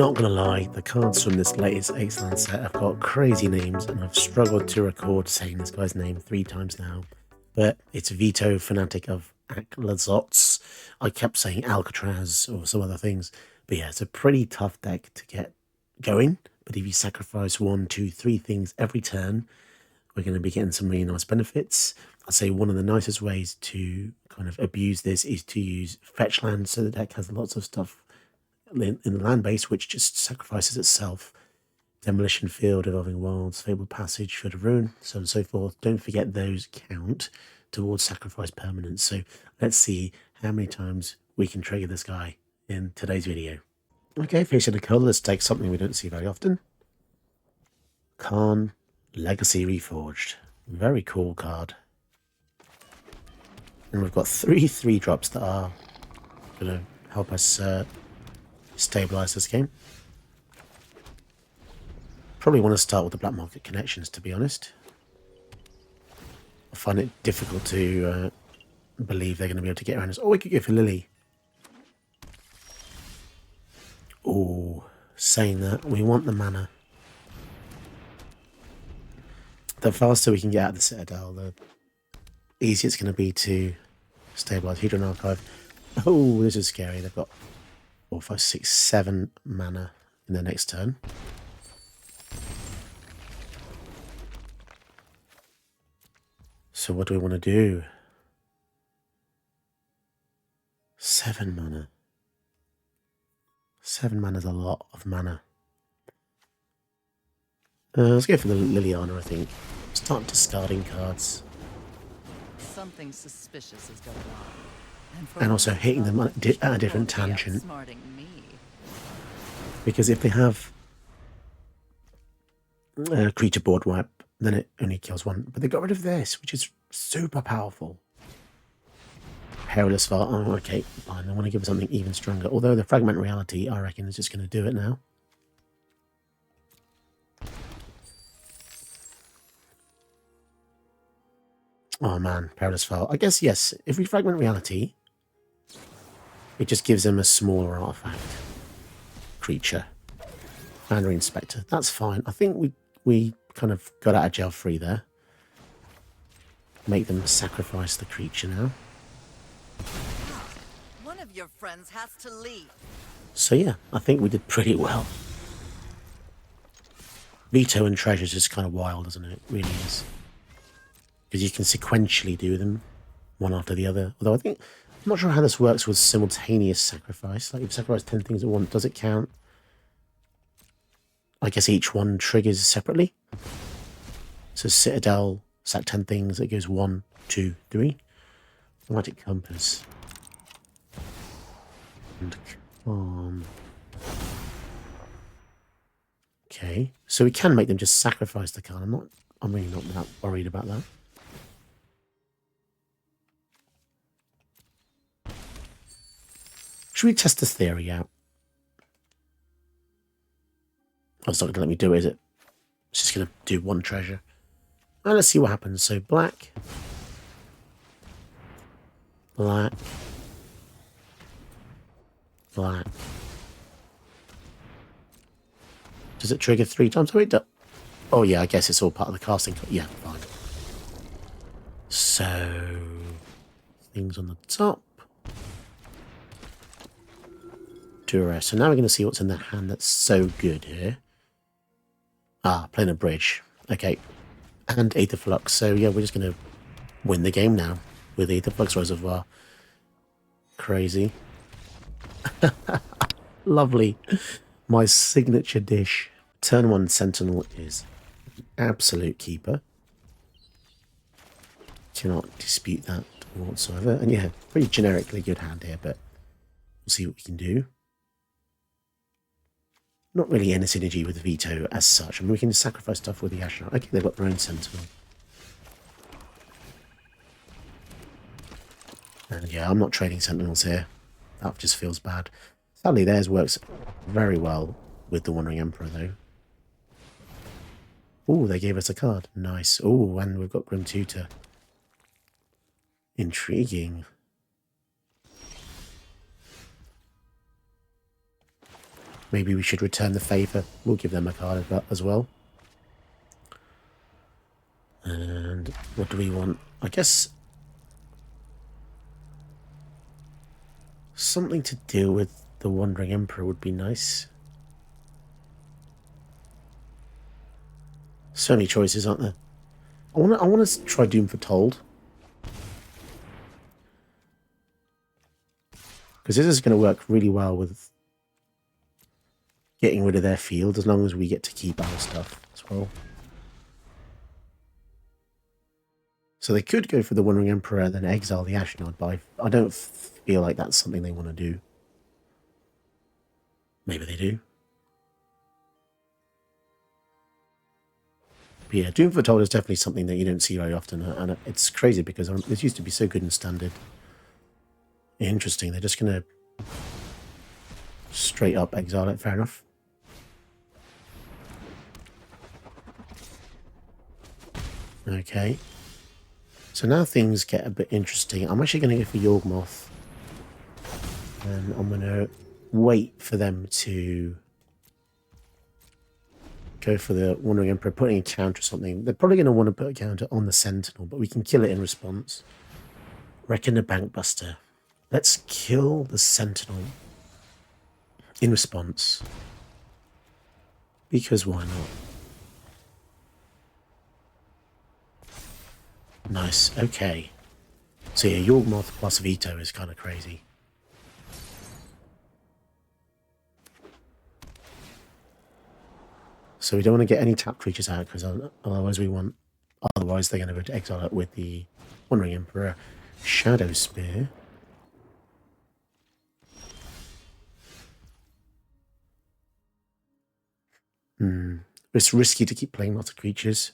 Not gonna lie, the cards from this latest Ace-Land set have got crazy names, and I've struggled to record saying this guy's name 3 times now. But it's Vito, Fanatic of Aclazotz. I kept saying Alcatraz or some other things. But yeah, it's a pretty tough deck to get going. But if you sacrifice 1, 2, 3 things every turn, we're going to be getting some really nice benefits. I'd say one of the nicest ways to kind of abuse this is to use fetch land, so the deck has lots of stuff in the land base which just sacrifices itself. Demolition Field, Evolving Wilds, Fabled Passage, Field of Ruin, so on and so forth. Don't forget those count towards sacrifice permanence. So let's see how many times we can trigger this guy in today's video. Okay, facing the colour, let's take something we don't see very often. Khan Legacy Reforged. Very cool card. And we've got 3 3-drops that are going to help us stabilise this game. Probably want to start with the Black Market Connections, to be honest. I find it difficult to believe they're going to be able to get around us. Oh, we could go for Lily. Oh, saying that, we want the mana. The faster we can get out of the Citadel, the easier it's going to be to stabilise Hedron Archive. Oh, this is scary. They've got 4, 5, 6, 7 mana in their next turn. So what do we want to do? 7 mana. 7 mana is a lot of mana. Let's go for the Liliana, I think. Start discarding cards. Something suspicious is going on. And also hitting them at a different tangent. Because if they have a creature board wipe, then it only kills 1. But they got rid of this, which is super powerful. Perilous Far. Oh, okay, fine. I want to give it something even stronger. Although the Fragment Reality, I reckon, is just going to do it now. Oh man, Perilous Far. I guess, yes, if we Fragment Reality, it just gives them a smaller artifact creature. Boundary Inspector. That's fine. I think we kind of got out of jail free there. Make them sacrifice the creature now. One of your friends has to leave. So yeah, I think we did pretty well. Vito and Treasure's just kind of wild, isn't it? It really is. Because you can sequentially do them, one after the other. Although I'm not sure how this works with simultaneous sacrifice. Like if you sacrifice 10 things at once, does it count? I guess each one triggers separately. So Citadel, sack 10 things, it goes 1, 2, 3. Magic Compass. And Calm. Okay, so we can make them just sacrifice the card. I'm really not that worried about that. Should we test this theory out? Oh, it's not going to let me do it, is it? It's just going to do 1 treasure. Well, let's see what happens. So black. Black. Black. Does it trigger 3 times? Oh, it does. Oh, yeah, I guess it's all part of the casting. Yeah, fine. So, things on the top. Dura. So now we're going to see what's in the hand that's so good here. Ah, playing a bridge. Okay. And Aether Flux. So yeah, we're just going to win the game now with Aether Flux Reservoir. Crazy. Lovely. My signature dish. Turn 1 Sentinel is an absolute keeper. Do not dispute that whatsoever. And yeah, pretty generically good hand here, but we'll see what we can do. Not really any synergy with Vito as such. I mean, we can sacrifice stuff with the Astronaut. Okay, they've got their own Sentinel. And yeah, I'm not trading Sentinels here. That just feels bad. Sadly, theirs works very well with the Wandering Emperor, though. Oh, they gave us a card. Nice. Oh, and we've got Grim Tutor. Intriguing. Maybe we should return the favour. We'll give them a card as well. And what do we want? I guess something to deal with the Wandering Emperor would be nice. So many choices, aren't there? I want to try Doom Foretold. Because this is going to work really well with getting rid of their field, as long as we get to keep our stuff as well. So they could go for the Wandering Emperor and then exile the Ashnod, but I don't feel like that's something they want to do. Maybe they do. But yeah, Doom Foretold is definitely something that you don't see very often, and it's crazy because it used to be so good in Standard. Interesting, they're just going to straight up exile it, fair enough. Okay. So now things get a bit interesting. I'm actually going to go for Yawgmoth. And I'm going to wait for them to go for the Wandering Emperor, putting a counter or something. They're probably going to want to put a counter on the Sentinel, but we can kill it in response. Reckon the Bankbuster. Let's kill the Sentinel in response. Because why not? Nice, okay. So yeah, Yawgmoth plus Vito is kind of crazy. So we don't want to get any tap creatures out, because otherwise they're going to go to exile it with the Wandering Emperor. Shadow Spear. It's risky to keep playing lots of creatures.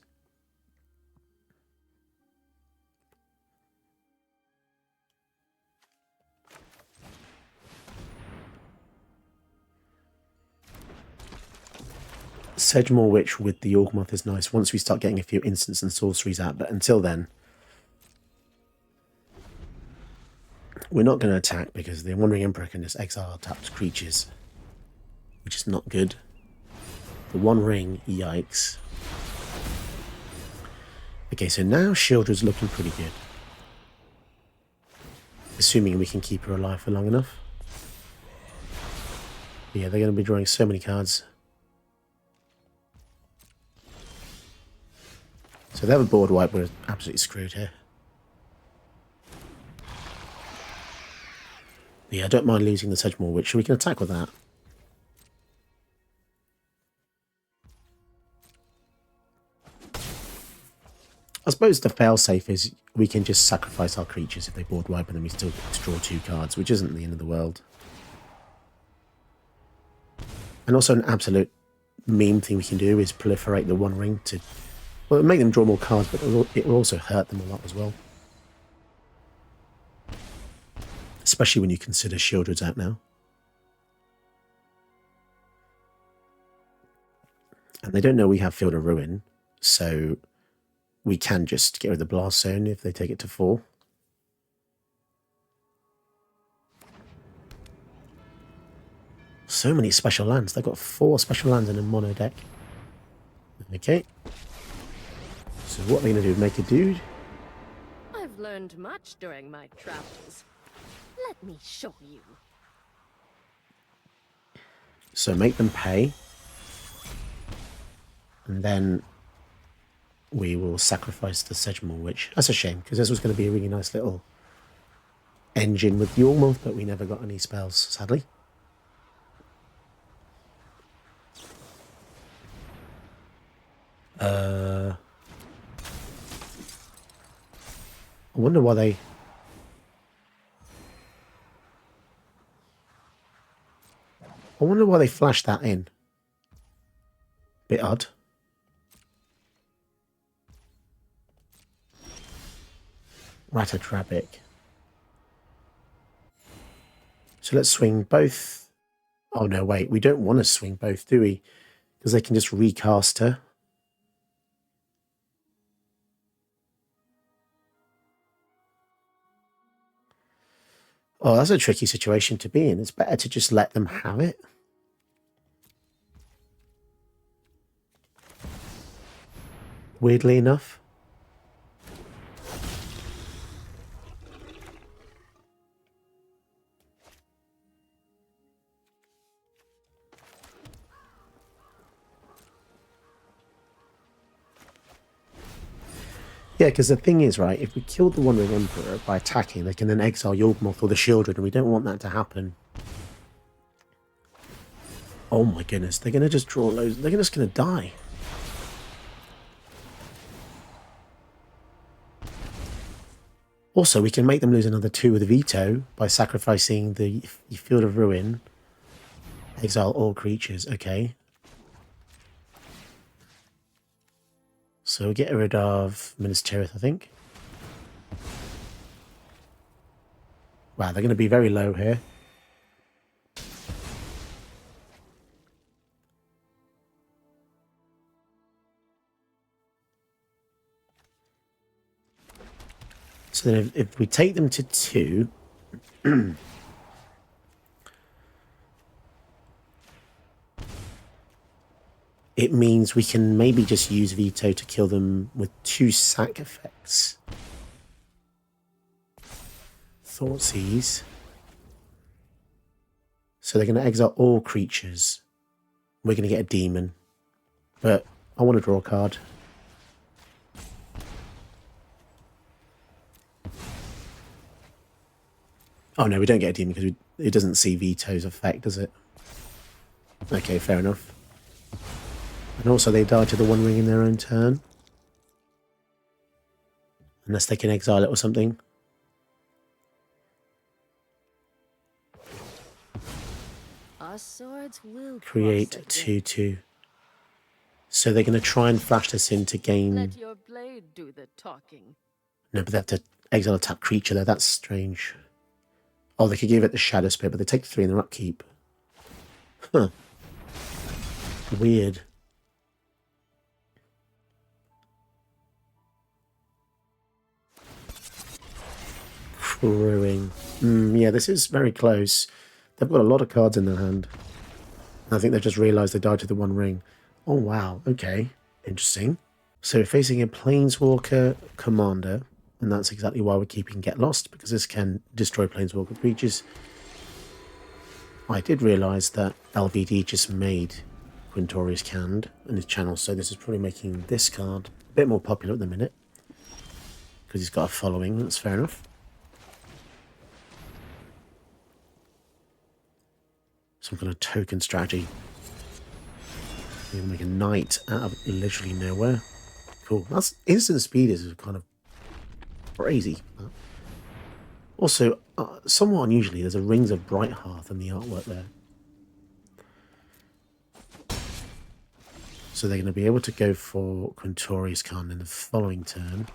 Sedgemoor Witch with the Yawgmoth is nice once we start getting a few instants and sorceries out, but until then, we're not going to attack because the Wandering Emperor can just exile tapped creatures, which is not good. The One Ring, yikes. Okay, so now Shieldred's looking pretty good. Assuming we can keep her alive for long enough. But yeah, they're going to be drawing so many cards. So they have a board wipe, we're absolutely screwed here. But yeah, I don't mind losing the Sedgemoor Witch, so we can attack with that. I suppose the failsafe is we can just sacrifice our creatures if they board wipe and then we still get to draw 2 cards, which isn't the end of the world. And also an absolute meme thing we can do is proliferate the One Ring to... Well, it'll make them draw more cards, but it will also hurt them a lot as well. Especially when you consider Shieldred's out now. And they don't know we have Field of Ruin, so we can just get rid of the Blast Zone if they take it to 4. So many special lands. They've got 4 special lands in a mono deck. Okay. So what are they going to do? Make a dude? I've learned much during my travels. Let me show you. So make them pay. And then we will sacrifice the Sedgemoor Witch. That's a shame, because this was going to be a really nice little engine with Yawgmoth, but we never got any spells, sadly. I wonder why they... I wonder why they flashed that in. Bit odd. Ratatrabic. So let's swing both. Oh no, wait, we don't want to swing both, do we? Because they can just recast her. Oh, that's a tricky situation to be in. It's better to just let them have it. weirdly enough. Yeah, because the thing is, right, if we kill the One Ring Emperor by attacking, they can then exile Yawgmoth or the Children, and we don't want that to happen. Oh my goodness, they're going to just draw loads. They're just going to die. Also, we can make them lose another 2 with Vito by sacrificing the Field of Ruin. Exile all creatures, okay. So we'll get rid of Minas Tirith, I think. Wow, they're going to be very low here. So then if we take them to 2... it means we can maybe just use Vito to kill them with 2 sack effects. Thoughtseize. So they're going to exile all creatures. We're going to get a demon. But I want to draw a card. Oh no, we don't get a demon because it doesn't see Vito's effect, does it? Okay, fair enough. And also they die to the One Ring in their own turn. Unless they can exile it or something. Our swords will Create 2/2. So they're going to try and flash this in to gain... Let your blade do the talking. No, but they have to exile a tap creature there. That's strange. Oh, they could give it the Shadow Spit, but they take 3 in their upkeep. Huh. Weird. Crewing. Yeah, this is very close. They've got a lot of cards in their hand. I think they've just realised they died to the One Ring. Oh, wow. Okay. Interesting. So we're facing a Planeswalker Commander, and that's exactly why we're keeping Get Lost, because this can destroy Planeswalker creatures. I did realise that LVD just made Quintorius canned in his channel, so this is probably making this card a bit more popular at the minute, because he's got a following. That's fair enough. Some kind of token strategy. You can make a knight out of literally nowhere. Cool. That's instant speed is kind of crazy. Also, somewhat unusually, there's a Rings of Bright Hearth in the artwork there. So they're going to be able to go for Quintorius Khan in the following turn.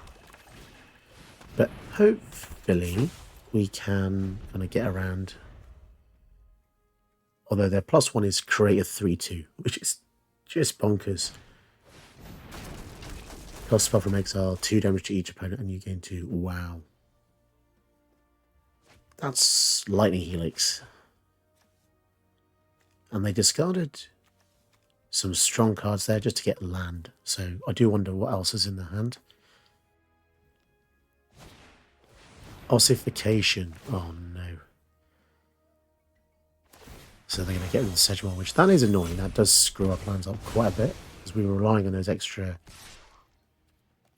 But hopefully we can kind of get around. Although their +1 is create a 3/2, which is just bonkers. Cost spell from exile, 2 damage to each opponent, and you gain 2. Wow. That's Lightning Helix. And they discarded some strong cards there just to get land. So I do wonder what else is in the hand. Ossification. Oh no. So they're going to get rid of the Sedgemoor, which that is annoying. That does screw our plans up quite a bit, because we were relying on those extra...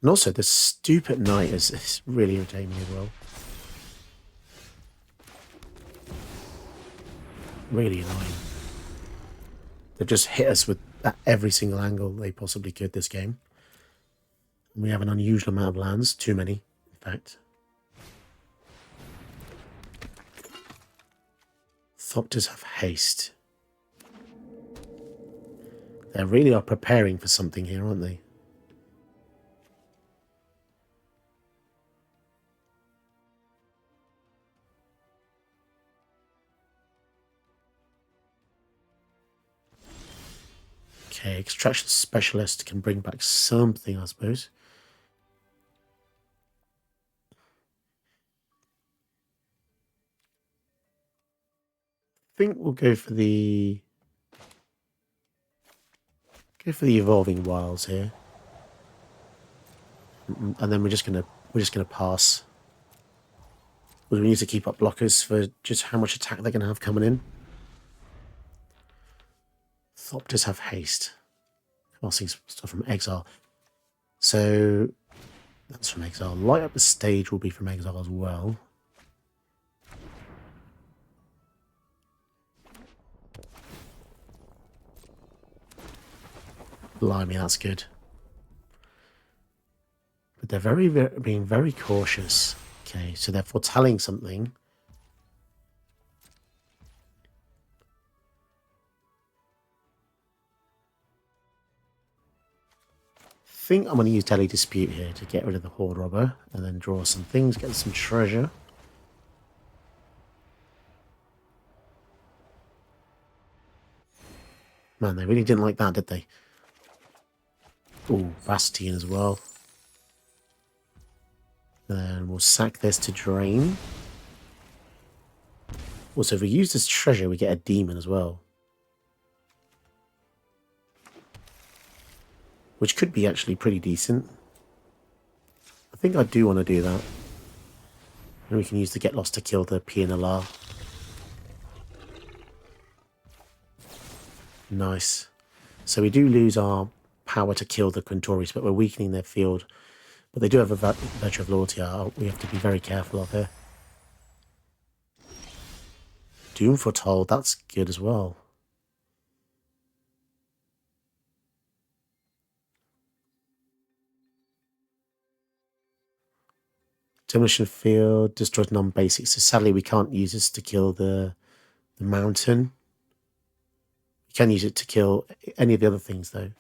And also, the stupid Knight is really irritating me as well. Really annoying. They've just hit us with at every single angle they possibly could this game. And we have an unusual amount of lands. Too many, in fact. Thopters have haste. They really are preparing for something here, aren't they? Okay, Extraction Specialist can bring back something, I suppose. I think we'll go for the Evolving Wilds here. And then we're just gonna pass. We need to keep up blockers for just how much attack they're gonna have coming in. Thopters have haste. Casting stuff from exile. So that's from exile. Light up the stage will be from exile as well. Blimey, that's good. But they're being very cautious. Okay, so they're foretelling something. I think I'm going to use Daily Dispute here to get rid of the Horde Robber and then draw some things, get some treasure. Man, they really didn't like that, did they? Ooh, Bastion as well. Then we'll sack this to drain. Also, if we use this treasure, we get a demon as well. Which could be actually pretty decent. I think I do want to do that. And we can use the Get Lost to kill the PNLR. Nice. So we do lose our power to kill the Quintoris, but we're weakening their field. But they do have a Virtue of Loyalty we have to be very careful of here. Doom Foretold, that's good as well. Demolition Field destroys non-basics. So sadly we can't use this to kill the mountain. We can use it to kill any of the other things though.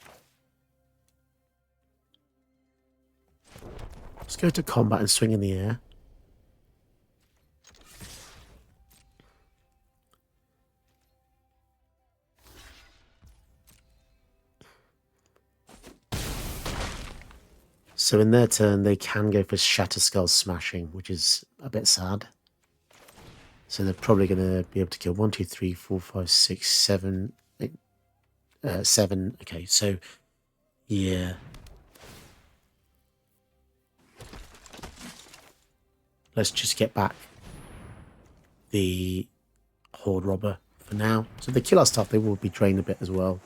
Let's go to combat and swing in the air. So in their turn, they can go for Shatter Skull Smashing, which is a bit sad. So they're probably going to be able to kill 1, 2, 3, 4, 5, 6, 7, 8, 7. Okay, so yeah. Let's just get back the Horde Robber for now. So if they kill our stuff, they will be drained a bit as well.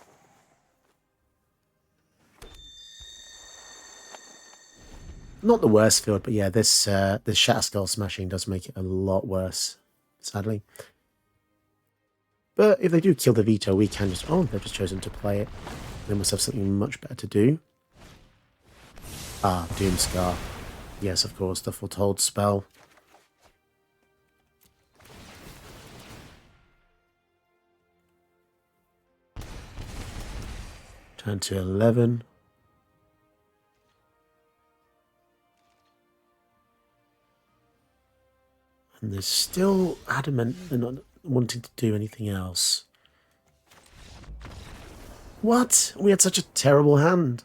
Not the worst field, but yeah, this Shatter Skull Smashing does make it a lot worse, sadly. But if they do kill the Vito, we can just... Oh, they've just chosen to play it. They must have something much better to do. Ah, Doomscar. Yes, of course, the Foretold spell. Turn to 11. And they're still adamant they're not wanting to do anything else. What? We had such a terrible hand.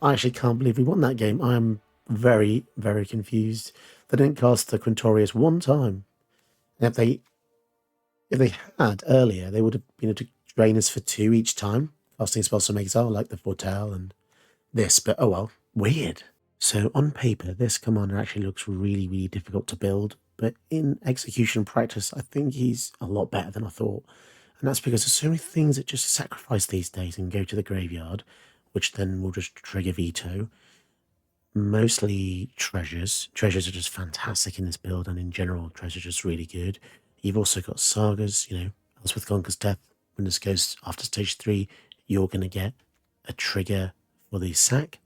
I actually can't believe we won that game. I am very, very confused. They didn't cast the Quintorius one time. And if they had earlier, they would have been able to drain us for 2 each time. Casting spells from exile like the Foretell and this, but oh well, weird. So on paper, this commander actually looks really, really difficult to build. But in execution practice, I think he's a lot better than I thought. And that's because there's so many things that just sacrifice these days and go to the graveyard, which then will just trigger Vito. Mostly treasures. Treasures are just fantastic in this build, and in general, treasures are just really good. You've also got sagas, you know, Elspeth Conquers Death. When this goes after stage 3, you're going to get a trigger for the sack.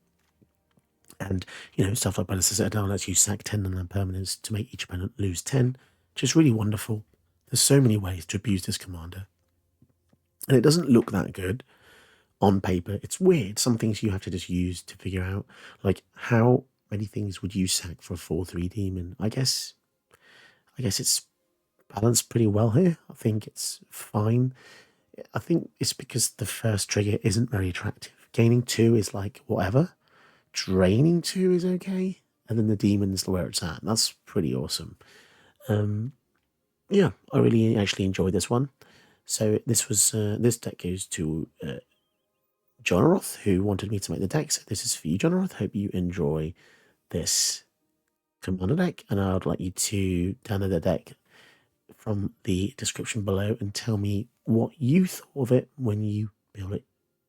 And, you know, stuff like Ballistic Citadel lets you sack 10 non-permanents to make each opponent lose 10, which is really wonderful. There's so many ways to abuse this commander. And it doesn't look that good on paper. It's weird. Some things you have to just use to figure out, like, how many things would you sack for a 4/3 demon? I guess it's balanced pretty well here. I think it's fine. I think it's because the first trigger isn't very attractive. Gaining 2 is like, whatever. Draining 2 is okay, and then the demon's where it's at. That's pretty awesome. Yeah, I really actually enjoyed this one. So this was this deck goes to Jonaroth, who wanted me to make the deck. So this is for you, Jonaroth. Hope you enjoy this commander deck, and I would like you to download the deck from the description below and tell me what you thought of it when you build it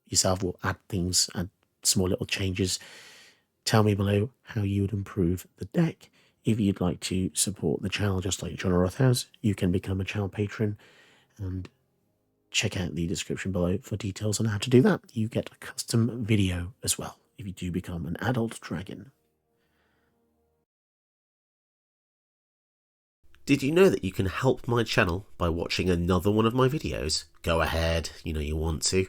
yourself, or add things, add small little changes. Tell me below how you would improve the deck. If you'd like to support the channel just like John Roth has, you can become a channel patron, and check out the description below for details on how to do that. You get a custom video as well if you do become an adult dragon. Did you know that you can help my channel by watching another one of my videos? Go ahead, you know you want to.